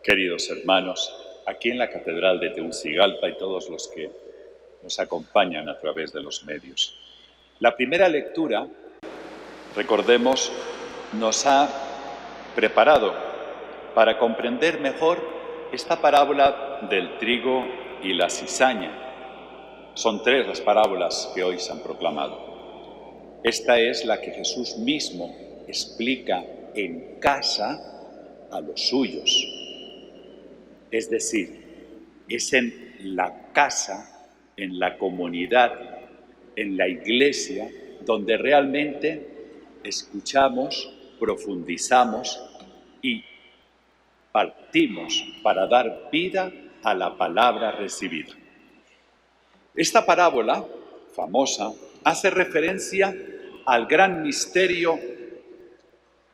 queridos hermanos, aquí en la Catedral de Tegucigalpa y todos los que nos acompañan a través de los medios. La primera lectura, recordemos, nos ha preparado para comprender mejor esta parábola del trigo y la cizaña. Son 3 las parábolas que hoy se han proclamado. Esta es la que Jesús mismo explica en casa a los suyos. Es decir, es en la casa, en la comunidad, en la iglesia, donde realmente escuchamos, profundizamos y partimos para dar vida a la palabra recibida. Esta parábola, famosa, hace referencia al gran misterio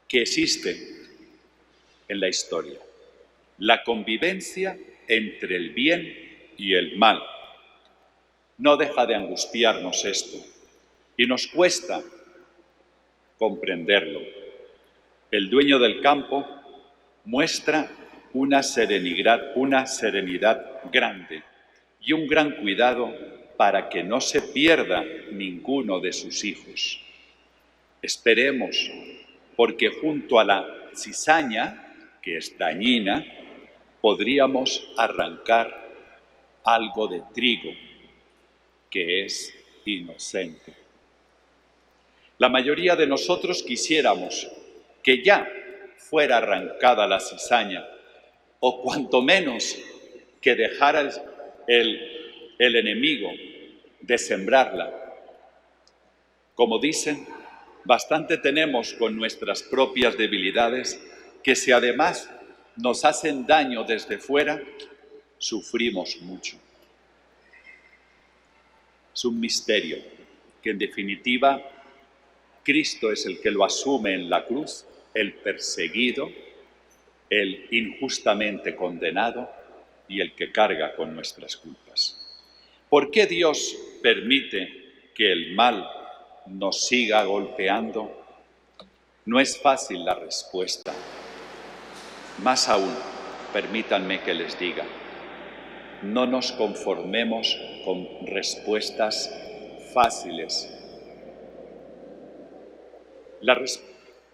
que existe en la historia: la convivencia entre el bien y el mal. No deja de angustiarnos esto y nos cuesta comprenderlo. El dueño del campo muestra una serenidad grande y un gran cuidado para que no se pierda ninguno de sus hijos. Esperemos, porque junto a la cizaña, que es dañina, podríamos arrancar algo de trigo, que es inocente. La mayoría de nosotros quisiéramos que ya fuera arrancada la cizaña, o cuanto menos que dejara el enemigo de sembrarla. Como dicen, bastante tenemos con nuestras propias debilidades, que si además nos hacen daño desde fuera, sufrimos mucho. Es un misterio que, en definitiva, Cristo es el que lo asume en la cruz, el perseguido, el injustamente condenado y el que carga con nuestras culpas. ¿Por qué Dios permite que el mal nos siga golpeando? No es fácil la respuesta. Más aún, permítanme que les diga, no nos conformemos con respuestas fáciles,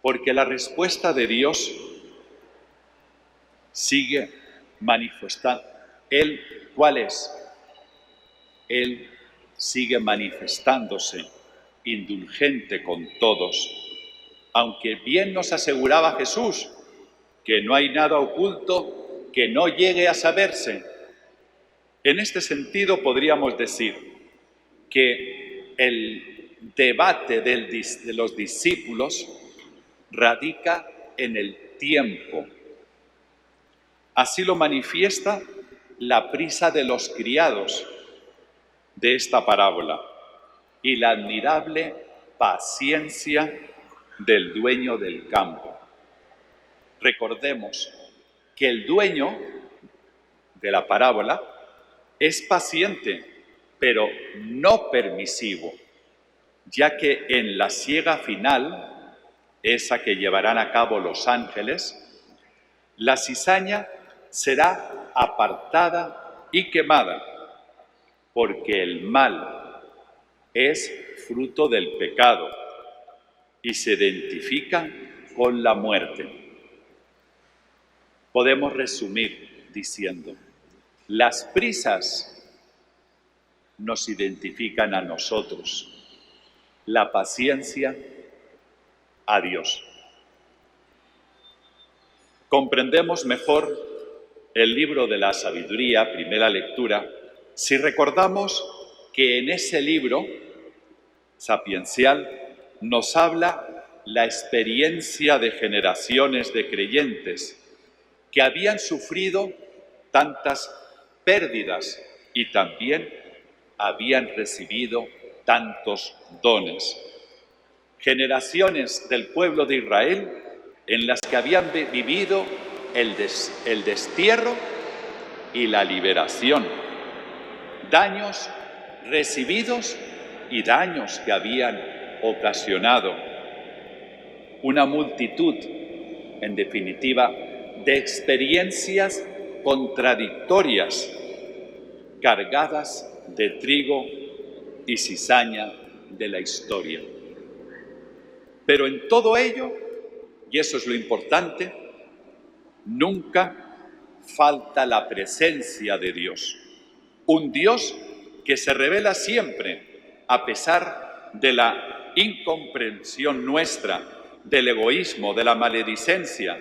porque la respuesta de Dios sigue manifestando. ¿Cuál es? Él sigue manifestándose indulgente con todos, aunque bien nos aseguraba Jesús que no hay nada oculto que no llegue a saberse. En este sentido podríamos decir que el debate de los discípulos radica en el tiempo. Así lo manifiesta la prisa de los criados de esta parábola y la admirable paciencia del dueño del campo. Recordemos que el dueño de la parábola es paciente, pero no permisivo, ya que en la siega final, esa que llevarán a cabo los ángeles, la cizaña será apartada y quemada, porque el mal es fruto del pecado y se identifica con la muerte. Podemos resumir diciendo, las prisas nos identifican a nosotros, la paciencia a Dios. Comprendemos mejor el libro de la sabiduría, primera lectura, si recordamos que en ese libro sapiencial nos habla la experiencia de generaciones de creyentes que habían sufrido tantas pérdidas y también habían recibido tantos dones. Generaciones del pueblo de Israel en las que habían vivido el destierro y la liberación, daños recibidos y daños que habían ocasionado. Una multitud, en definitiva, de experiencias contradictorias, cargadas de trigo y cizaña de la historia. Pero en todo ello, y eso es lo importante, nunca falta la presencia de Dios. Un Dios que se revela siempre, a pesar de la incomprensión nuestra, del egoísmo, de la maledicencia.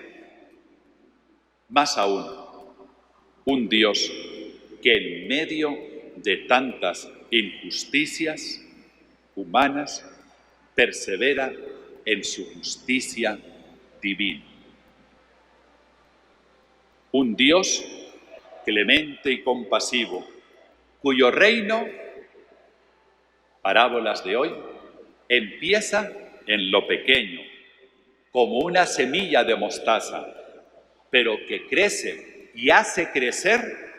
Más aún, un Dios que en medio de tantas injusticias humanas persevera en su justicia divina. Un Dios clemente y compasivo, cuyo reino, parábolas de hoy, empieza en lo pequeño, como una semilla de mostaza, pero que crece y hace crecer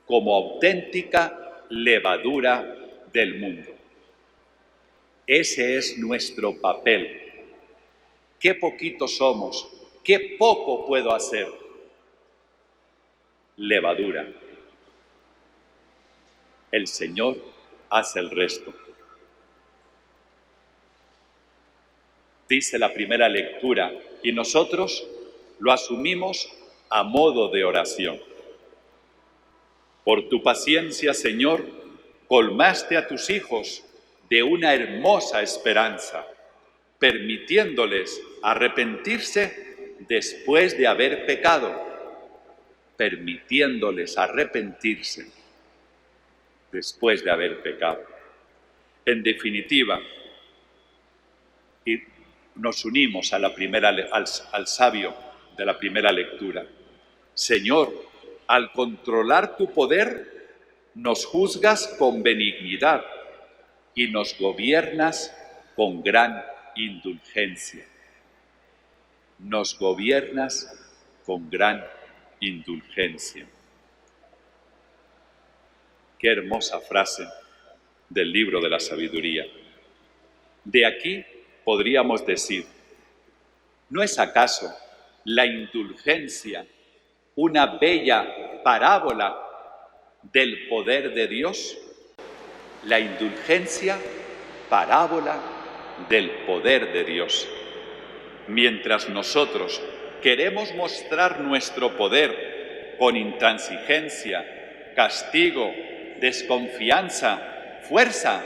como auténtica levadura del mundo. Ese es nuestro papel. Qué poquito somos, qué poco puedo hacer. Levadura. El Señor hace el resto. Dice la primera lectura, y nosotros lo asumimos a modo de oración. Por tu paciencia, Señor, colmaste a tus hijos de una hermosa esperanza, permitiéndoles arrepentirse después de haber pecado, permitiéndoles arrepentirse después de haber pecado. En definitiva, y nos unimos a al sabio de la primera lectura. Señor, al controlar tu poder, nos juzgas con benignidad y nos gobiernas con gran indulgencia. Nos gobiernas con gran indulgencia. Qué hermosa frase del libro de la sabiduría. De aquí podríamos decir, ¿no es acaso la indulgencia una bella parábola del poder de Dios? La indulgencia, parábola del poder de Dios. Mientras nosotros queremos mostrar nuestro poder con intransigencia, castigo, desconfianza, fuerza,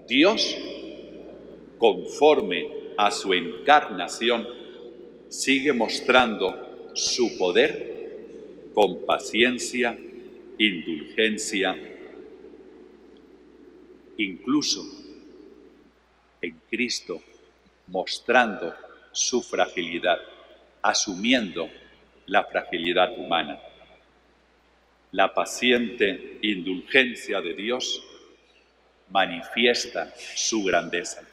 Dios, conforme a su encarnación, sigue mostrando su poder con paciencia, indulgencia, incluso en Cristo, mostrando su fragilidad, asumiendo la fragilidad humana. La paciente indulgencia de Dios manifiesta su grandeza.